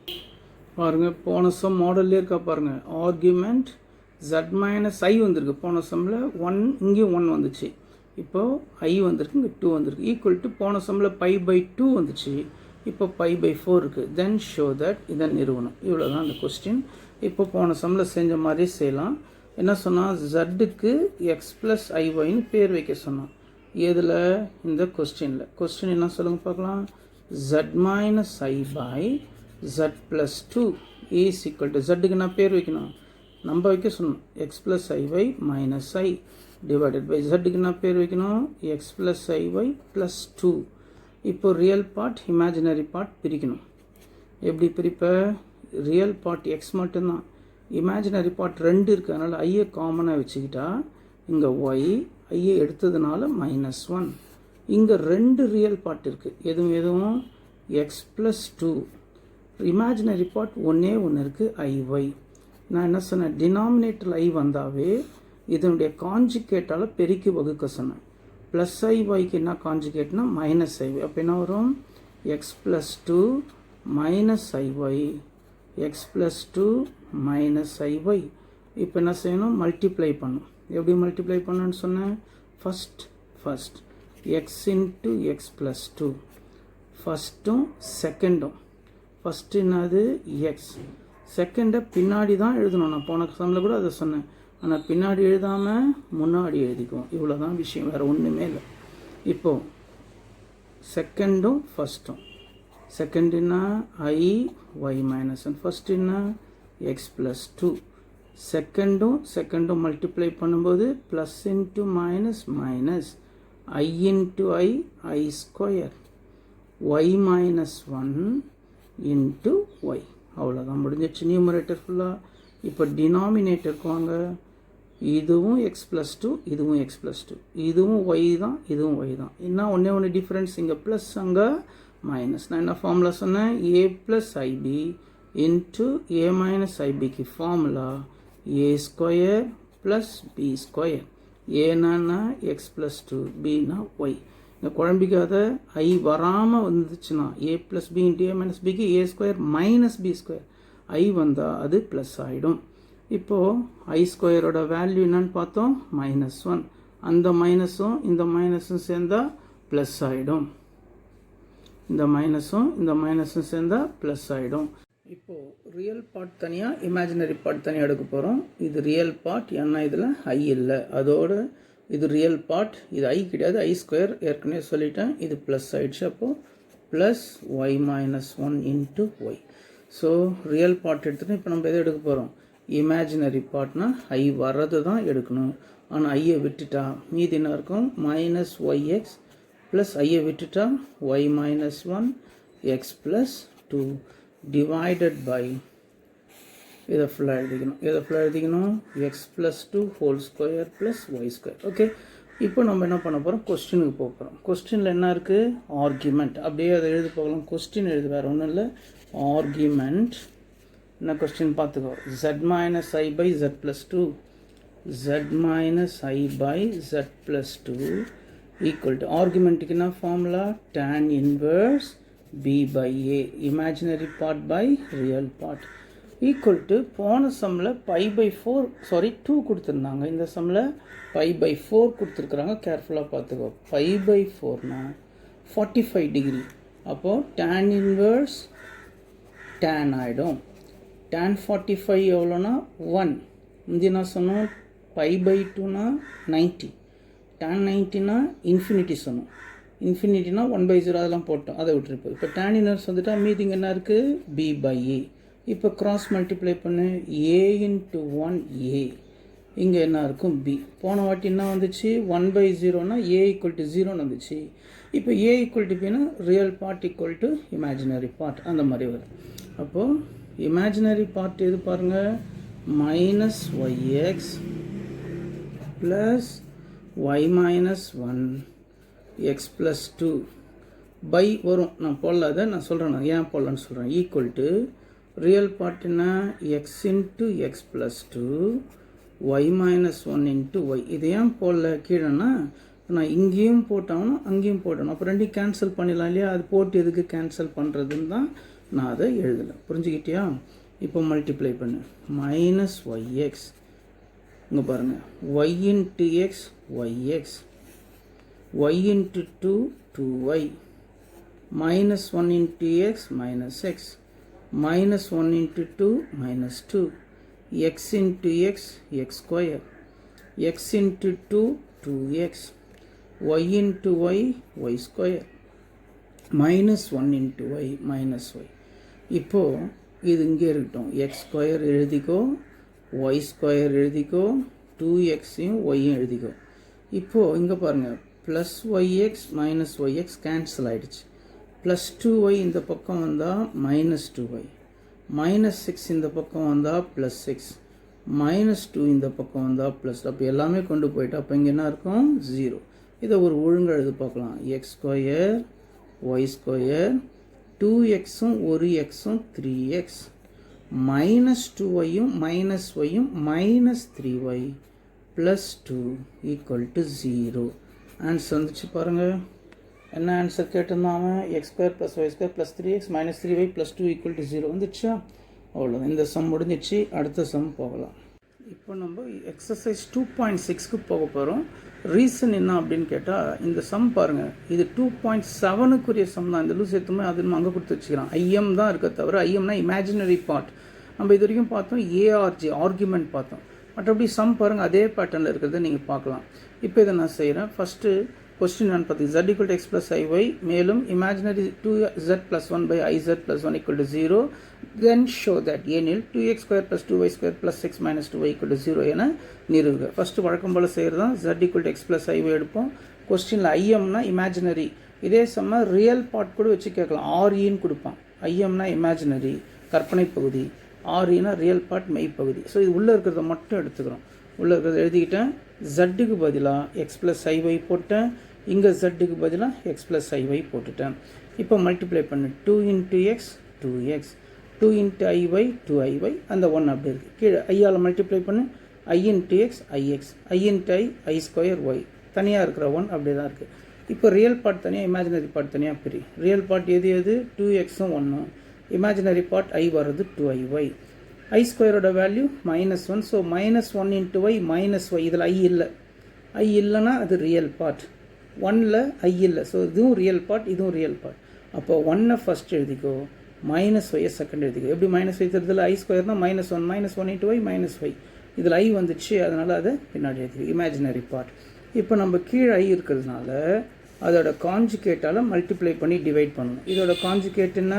பாருங்கள், போன சம் மாடல்லே இருக்கா பாருங்கள். ஆர்குமெண்ட் z மைனஸ் ஐ வந்திருக்கு. போன சம்மில் 1, இங்கேயும் 1 வந்துச்சு. இப்போது ஐ வந்திருக்கு, இங்கே 2 வந்திருக்கு. ஈக்குவல் டு போன சம்மில் pi by 2 வந்துச்சு, இப்போ pi by 4 இருக்குது. தென் ஷோ தட் இதை நிறுவனம். இவ்வளோ தான் அந்த கொஸ்டின். இப்போ போன சம்மில் செஞ்ச மாதிரி செய்யலாம். என்ன சொன்னால், ஜட்டுக்கு எக்ஸ் ப்ளஸ் ஐஒய்னு பேர் வைக்க சொன்னான். எதில், இந்த கொஸ்டினில். கொஸ்டின் என்ன சொல்லுங்கள் பார்க்கலாம். z minus I by z plus 2 is equal to, ஜட்டுக்கு நான் பேர் வைக்கணும், நம்ம வைக்க சொன்னோம். X plus I Y minus I divided by ஜட்டுக்கு நான் பேர் வைக்கணும், எக்ஸ் ப்ளஸ் ஐஒய் ப்ளஸ் 2. இப்போ ரியல் பார்ட் இமேஜினரி பார்ட் பிரிக்கணும். எப்படி பிரிப்ப, ரியல் பார்ட் எக்ஸ் மட்டும்தான், இமேஜினரி பார்ட் 2 இருக்குது. அதனால் ஐயை காமனாக வச்சுக்கிட்டா, இங்கே ஒய் ஐயை எடுத்ததுனால -1. இங்கே 2 ரியல் பார்ட் இருக்குது. எதுவும் எக்ஸ் ப்ளஸ் 2. இமேஜினரி பார்ட் ஒன்றே இருக்குது, ஐஒய். நான் என்ன சொன்னேன், டினாமினேட்டர் ஐ வந்தாவே இதனுடைய காஞ்சிகேட்டால் பெருக்கி வகுக்க சொன்னேன். ப்ளஸ் ஐஒய்க்கு என்ன காஞ்சிகேட்னா மைனஸ் ஐஒய். அப்போ என்ன வரும், X plus 2 minus I Y, X plus 2 minus I Y. இப்போ என்ன செய்யணும், மல்டிப்ளை பண்ணும். எப்படி மல்டிப்ளை பண்ணணும்னு சொன்னேன், first X into X plus 2, ஃபஸ்ட்டும் செகண்டும். ஃபஸ்ட்டு என்னது, எக்ஸ். செகண்டை பின்னாடி தான் எழுதணும். நான் போன சம்மில் கூட அதை சொன்னேன். ஆனால் பின்னாடி எழுதாமல் முன்னாடி எழுதிக்குவோம். இவ்வளோ தான் விஷயம், வேறு ஒன்றுமே இல்லை. இப்போது செகண்டும் ஃபஸ்ட்டும். செகண்டுன்னா ஐ ஒய் மைனஸ் 1, ஃபஸ்ட் என்ன எக்ஸ் ப்ளஸ் 2. செகண்டும் மல்டிப்ளை பண்ணும்போது plus into minus minus I into I square, Y minus 1 into Y. அவ்வளோதான், முடிஞ்சிச்சு நியூமரேட்டர் ஃபுல்லாக. இப்போ டினாமினேட்டருக்கு வாங்க. இதுவும் எக்ஸ் ப்ளஸ் 2, இதுவும் எக்ஸ் ப்ளஸ் 2, இதுவும் ஒய் தான், இதுவும் ஒய் தான். இன்னும் ஒன்று டிஃப்ரென்ஸ், இங்கே ப்ளஸ் அங்கே மைனஸ். நான் என்ன ஃபார்முலா சொன்னேன், ஏ plus I B into A minus ஐபிக்கு formula A square plus B square. ஏன்னா எக்ஸ் ப்ளஸ் 2, பின்னா ஒய். இந்த குழம்பிக்காத ஐ வராமல் வந்துச்சுன்னா ஏ plus B into A minus பிக்கு A square minus B square. ஐ வந்தால் அது ப்ளஸ் ஆகிடும். இப்போது ஐ ஸ்கொயரோட வேல்யூ என்னன்னு பார்த்தோம், -1. அந்த மைனஸும் இந்த மைனஸும் சேர்ந்தால் ப்ளஸ் ஆகிடும். இந்த மைனஸும் இந்த மைனஸும் சேர்ந்தால் ப்ளஸ் ஆகிடும். இப்போது ரியல் பார்ட் தனியாக இமேஜினரி பார்ட் தனியாக எடுக்க போகிறோம். இது ரியல் பார்ட், ஏன்னா இதில் ஐ இல்லை. அதோடு இது ரியல் பார்ட், இது ஐ கிடையாது, ஐ ஸ்கொயர் ஏற்கனவே சொல்லிட்டேன். இது ப்ளஸ் ஆகிடுச்சு. அப்போது plus y -1 into y. So real part எடுத்துகிட்டு இப்போ நம்ம எதை எடுக்க போகிறோம், இமேஜினரி பார்ட்னா ஐ வர்றது தான் எடுக்கணும். ஆனால் ஐயை விட்டுட்டா மீதி என்ன இருக்கும், -yx ப்ளஸ் ஐயை விட்டுட்டா y -1 x plus 2 divided by இதை ஃபுல்லாக எழுதிக்கணும் x plus 2 whole square plus Y square. Okay, இப்போ நம்ம என்ன பண்ண போகிறோம், கொஸ்டினுக்கு போக போகிறோம். கொஸ்டினில் என்ன இருக்குது, ஆர்கியூமெண்ட். அப்படியே அதை எழுதி போகலாம். கொஸ்டின் எழுது, வேறு ஒன்றும் இல்லை, ஆர்கியூமெண்ட். என்ன கொஸ்டின் பார்த்துக்கோ, z minus I by z plus 2, z minus I by z plus 2 equal to, ஆர்கியூமெண்ட்டுக்கு என்ன formula, tan inverse b by a, imaginary part by real part, equal to, போன சம்மில் π/4 2 கொடுத்துருந்தாங்க, இந்த சம்மில் π/4 கொடுத்துருக்குறாங்க. கேர்ஃபுல்லாக பார்த்துக்கோ. π/4னா 45 டிகிரி. அப்போது tan inverse tan ஆகிடும். tan 45 எவ்வளோனா 1. இங்கே என்ன சொன்னோம், π/2னா 90. tan 90னா இன்ஃபினிட்டி சொன்னோம். இன்ஃபினிட்டினா 1/0 அதெல்லாம் போட்டோம், அதை விட்டுருப்போம். இப்போ tan inverse வந்துட்டா மீதிங்க என்ன இருக்குது, b/a. இப்போ கிராஸ் மல்டிப்ளை பண்ணு, a into 1a. இங்கே என்ன இருக்கும், b. போன வாட்டி என்ன வந்துச்சு, 1/0னா a equal to 0 வந்துச்சு. இப்போ a equal to bனா real part equal to imaginary part, அந்த மாதிரி வரும். அப்போது இமேஜினரி பார்ட் எது பாருங்கள், -yx plus y -1 x plus 2 by வரும். நான் போடலாத, நான் சொல்கிறேன், நான் ஏன் போடலான்னு சொல்கிறேன். ஈக்குவல் டு ரியல் பார்ட் என்ன, X into X plus 2 Y -1 into Y. இது ஏன் போடல கீழேன்னா, நான் இங்கேயும் போட்டாலும் அங்கேயும் போட்டணும், அப்போ ரெண்டையும் கேன்சல் பண்ணிடலாம் இல்லையா. அது போட்டு எதுக்கு கேன்சல் பண்ணுறதுன்னு தான் நான் அதை எழுதலை. புரிஞ்சுக்கிட்டியா? இப்போ மல்டிப்ளை பண்ணு, -yx, இங்கே பாருங்கள், y into x y x, y into 2 2y, -1 into x -x, -1 into 2 -2, x into x x square, x into 2 2x, y into y y square, -1 into y -y. இப்போது இது இங்கே இருக்கட்டும், x square எழுதிக்கோ, y square எழுதிக்கோ, 2xையும் yயும் எழுதிக்கோ. இப்போது இங்கே பாருங்கள், plus YX minus YX cancel ஆகிடுச்சு. Plus 2y இந்த பக்கம் வந்தால் -2y, -6 இந்த பக்கம் வந்தால் +6, -2 இந்த பக்கம் வந்தால் +. அப்போ எல்லாமே கொண்டு போயிட்டு அப்போ இங்கே என்ன இருக்கும், 0. இதை ஒரு ஒழுங்கு எழுதி பார்க்கலாம், எக்ஸ் ஸ்கொயர் ஒய் ஸ்கொயர், 2xும் ஒரு எக்ஸும் 3x, -2yயும் -yயும் -3y +2 equal to 0. Answer வந்துச்சு பாருங்கள். என்ன ஆன்சர் கேட்டிருந்தாங்க, x² + y² + 3x - 3y + 2 = 0 வந்துடுச்சா? அவ்வளோதான், இந்த சம் முடிஞ்சிச்சு. அடுத்த சம் போகலாம். இப்போ நம்ம எக்ஸசைஸ் 2.6க்கு போக போகிறோம். ரீசன் என்ன அப்படின்னு கேட்டால், இந்த சம் பாருங்கள், இது 2.7க்குரிய சம் தான். இந்த லூஸ் எத்துமே அது நம்ம அங்கே கொடுத்து வச்சுக்கிறோம். ஐஎம் தான் இருக்க தவிர, ஐஎம்னா இமேஜினரி பார்ட். நம்ம இது வரைக்கும் பார்த்தோம் ஏஆர்ஜி, ஆர்குமெண்ட் பார்த்தோம். மற்றபடி சம் பாருங்கள், அதே பேட்டர்னில் இருக்கிறத நீங்கள் பார்க்கலாம். இப்போ இதை நான் செய்கிறேன். ஃபஸ்ட்டு கொஸ்டின் நான் பார்த்து, z = x + iy, மேலும் imaginary 2z + 1 / iz + 1 = 0, then show that ஏனில் 2x² + 2y² + 6 - 2y = 0 என நிறுவுக. ஃபஸ்ட்டு வழக்கம் போல் செய்கிறது தான், z = x + iy எடுப்போம். கொஸ்டினில் ஐஎம்னா இமேஜினரி, இதே சம்ம ரியல் பார்ட் கூட வச்சு கேட்கலாம், ஆர்இன்னு கொடுப்பான். ஐஎம்னா இமேஜினரி கற்பனை பகுதி, ஆர்இனா ரியல் பார்ட் மெய்ப்பகுதி. ஸோ இது உள்ளே இருக்கிறத மட்டும் எடுத்துக்கிறோம். உள்ளே இருக்கிறத எழுதிக்கிட்டேன். ஜட்டுக்கு பதிலாக எக்ஸ் ப்ளஸ் ஐஒய் போட்டேன், இங்கே ஜட்டுக்கு பதிலாக எக்ஸ் ப்ளஸ் ஐஒய் போட்டுட்டேன். இப்போ மல்டிப்ளை பண்ணு, 2 into x 2x, 2 into iy 2iy, அந்த 1 அப்படி இருக்குது. கீழே ஐயால் மல்டிப்ளை பண்ணு, i into x ix, i into i square y, தனியாக இருக்கிற 1 அப்படியே தான் இருக்குது. இப்போ ரியல் பார்ட் தனியாக, இமேஜினரி பார்ட் தனியாக பிரி. ரியல் பார்ட் எது எது, 2xும் 1, இமேஜினரி பார்ட் I வர்றது 2iy. I ஸ்கொயரோட value -1. So -1 into y minus y. இதில் I இல்லை. I இல்லைன்னா அது ரியல் பார்ட். 1ல் I இல்லை. ஸோ இதுவும் ரியல் பார்ட், இதுவும் ரியல் பார்ட். அப்போ 1 ஃபஸ்ட் எழுதிக்கோ, -y செகண்ட் எழுதிக்கோ. எப்படி -y தருதில்ல? I ஸ்கொயர்னால் -1 into y minus y. இதில் I வந்துச்சு, அதனால் அதை பின்னாடி எழுதிக்கோ. Imaginary part. இப்போ நம்ம கீழே I இருக்கிறதுனால அதோட கான்ஜுகேட்டால் மல்டிப்ளை பண்ணி டிவைட் பண்ணணும். இதோட கான்ஜுகேட் என்ன?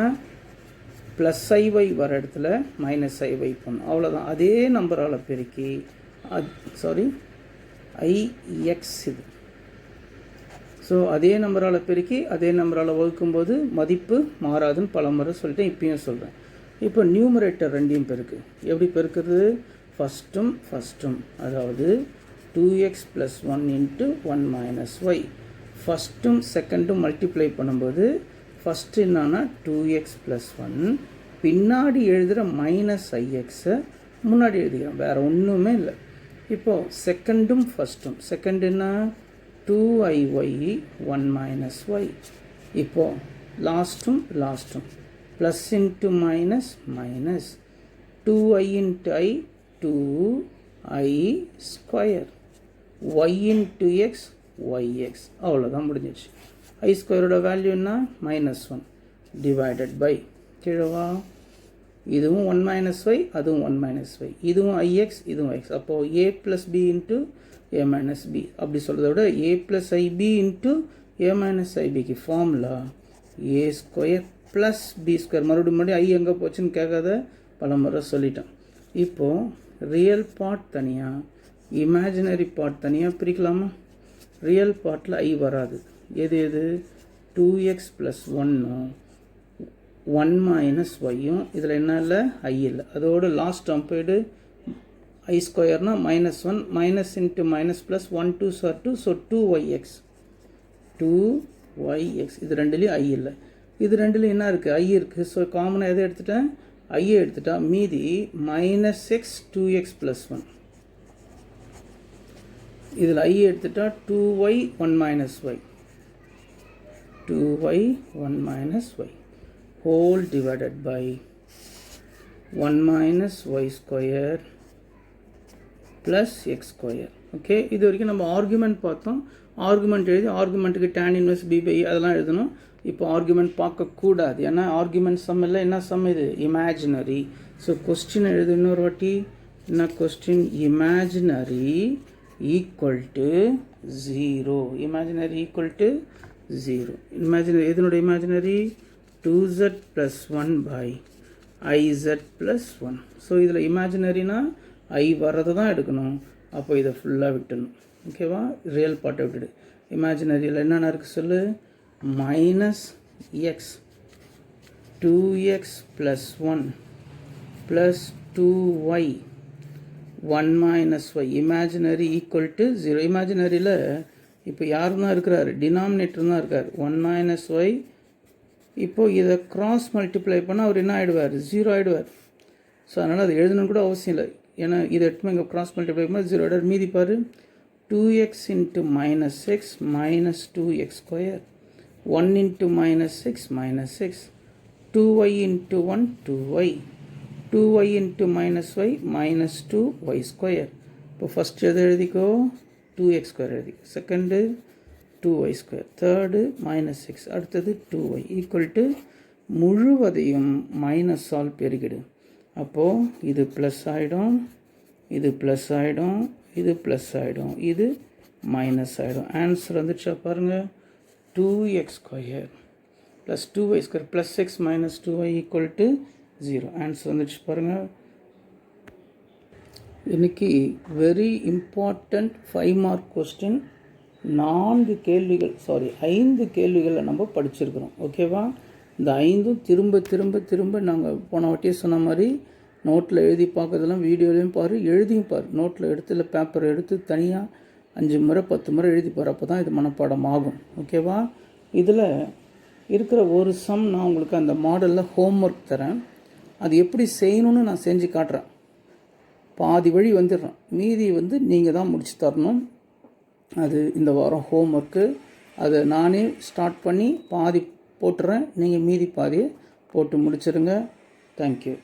+iy வர இடத்துல -iy பண்ணணும். அவ்வளோதான். அதே நம்பரால் பெருக்கி ix இது. ஸோ அதே நம்பரால் பெருக்கி அதே நம்பரால் வகுக்கும்போது மதிப்பு மாறாதுன்னு பல முறை சொல்லிட்டேன், இப்பயும் சொல்கிறேன். இப்போ நியூமரேட்டர் ரெண்டையும் பெருக்கு. எப்படி பெருக்குறது? ஃபஸ்ட்டும் அதாவது 2x + 1 into 1 - y. ஃபஸ்ட்டும் செகண்டும் மல்டிப்ளை பண்ணும்போது ஃபஸ்ட்டு என்னன்னா 2x + 1, பின்னாடி எழுதுகிற -ixை முன்னாடி எழுதிக்கிறோம், வேறு ஒன்றுமே இல்லை. இப்போது செகண்டும் ஃபஸ்ட்டும், செகண்ட் என்ன? 2iy 1 - y. இப்போது லாஸ்ட்டும் plus into minus 2i into i 2i square, y into x yx. அவ்வளோதான், முடிஞ்சிச்சு. I ஸ்கொயரோட வேல்யூ என்ன? -1 டிவைடட் பை கீழவா, இதுவும் 1 - y, அதுவும் 1 - y, இதுவும் ix, இதுவும் x. அப்போது a + b into a - b. அப்படி சொல்கிறத விட a + ib into a - ibக்கு formula a square plus b square. மறுபடியும் I எங்கே போச்சுன்னு கேட்காத, பல முறை சொல்லிட்டேன். இப்போது ரியல் பார்ட் தனியாக, இமேஜினரி பார்ட் தனியாக பிரிக்கலாமா? ரியல் பார்ட்டில் I வராது. எது 2x + 1 1 - y. இதில் என்ன இல்லை? I இல்லை. அதோட லாஸ்ட் டேர்ம் போய்டு I ஸ்கொயர்னால் -1 minus into minus plus 1 2s are 2. So 2yx. இது ரெண்டுலேயும் I இல்லை. இது ரெண்டுலேயும் என்ன இருக்குது? I இருக்குது. ஸோ காமனாக எதை எடுத்துட்டேன்? I எடுத்துட்டா மீதி -x 2x + 1. இதில் I எடுத்துட்டா 2y 1 - y. 2y 1 - y whole divided by 1 - y square plus x square. Okay, இது வரைக்கும் நம்ம ஆர்குமெண்ட் பார்த்தோம். ஆர்குமெண்ட் எழுதி ஆர்குமெண்ட்டுக்கு tan inverse b by அதெல்லாம் எழுதணும். இப்போ ஆர்குமெண்ட் பார்க்கக்கூடாது, ஏன்னா ஆர்குமெண்ட் சம் இல்லை. என்ன சம் இது? இமேஜினரி. ஸோ கொஸ்டின் எழுது இன்னொரு வாட்டி. என்ன கொஸ்டின்? Imaginary equal to 0. Imaginary equal to 0. Imaginary எதனுடைய imaginary? 2z + 1 by iz + 1. So இதில் இமேஜினரினா I வர்றது தான் எடுக்கணும். அப்போ இதை ஃபுல்லாக விட்டுணும். ஓகேவா? ரியல் பார்ட்டை விட்டுடு. இமேஜினரியில் என்னென்ன இருக்குது சொல்லு? -x 2x + 1 + 2y 1 - y. Imaginary equal to 0. இமேஜினரியில் இப்போ யார் தான் இருக்கிறாரு? டினாமினேட்டர் தான் இருக்கார். 1 - y. இப்போது இதை க்ராஸ் மல்டிப்ளை பண்ணால் அவர் என்ன ஆகிடுவார்? 0 ஆகிடுவார். ஸோ அதனால் அது எழுதணும்னு கூட அவசியம் இல்லை, ஏன்னா இதை எடுத்துமே இங்கே க்ராஸ் மல்டிப்ளை பண்ணால் 0 ஆகிடுவார். மீதி பாரு, 2x into -x minus 2x square, 1 into -x minus x, 2y into 1 2y, 2y into -y minus 2y square. இப்போ ஃபஸ்ட் எது எழுதிக்கோ? 2x square எழுதிக்கோ. Second 2y square, third -x, அடுத்தது 2y ஈக்குவல் டு முழுவதையும் மைனஸால் பெருகிடு. அப்போது இது ப்ளஸ் ஆகிடும், இது ப்ளஸ் ஆகிடும், இது ப்ளஸ் ஆகிடும், இது மைனஸ் ஆகிடும். ஆன்சர் வந்துடுச்சா பாருங்கள்? 2x square plus 2y square plus x minus 2y equal to 0. Answer வந்துடுச்சு பாருங்கள். இன்னைக்கு வெரி இம்பார்ட்டண்ட் 5 மார்க் கொஸ்டின். 5 கேள்விகளை நம்ம படிச்சிருக்கிறோம். ஓகேவா? இந்த 5ம் திரும்ப திரும்ப திரும்ப நாங்கள் போன வாட்டியே சொன்ன மாதிரி நோட்டில் எழுதி பார்க்குறதெல்லாம் வீடியோலையும் பாரு, எழுதியும் பாரு. நோட்டில் எடுத்து இல்லை பேப்பரை எடுத்து தனியாக 5 முறை 10 முறை எழுதி பாரு. அப்போ தான் இது மனப்பாடம் ஆகும். ஓகேவா? இதில் இருக்கிற ஒரு சம் நான் உங்களுக்கு அந்த மாடலில் ஹோம்ஒர்க் தரேன். அது எப்படி செய்யணும்னு நான் செஞ்சு காட்டுறேன். பாதி வழி வந்துடுறேன், மீதி நீங்கள் தான் முடிச்சு தரணும். அது இந்த வாரம் ஹோம்ஒர்க்கு. அதை நானே ஸ்டார்ட் பண்ணி பாதி போட்டுறேன், நீங்கள் மீதி பாதியை போட்டு முடிச்சிருங்க. தேங்க்யூ.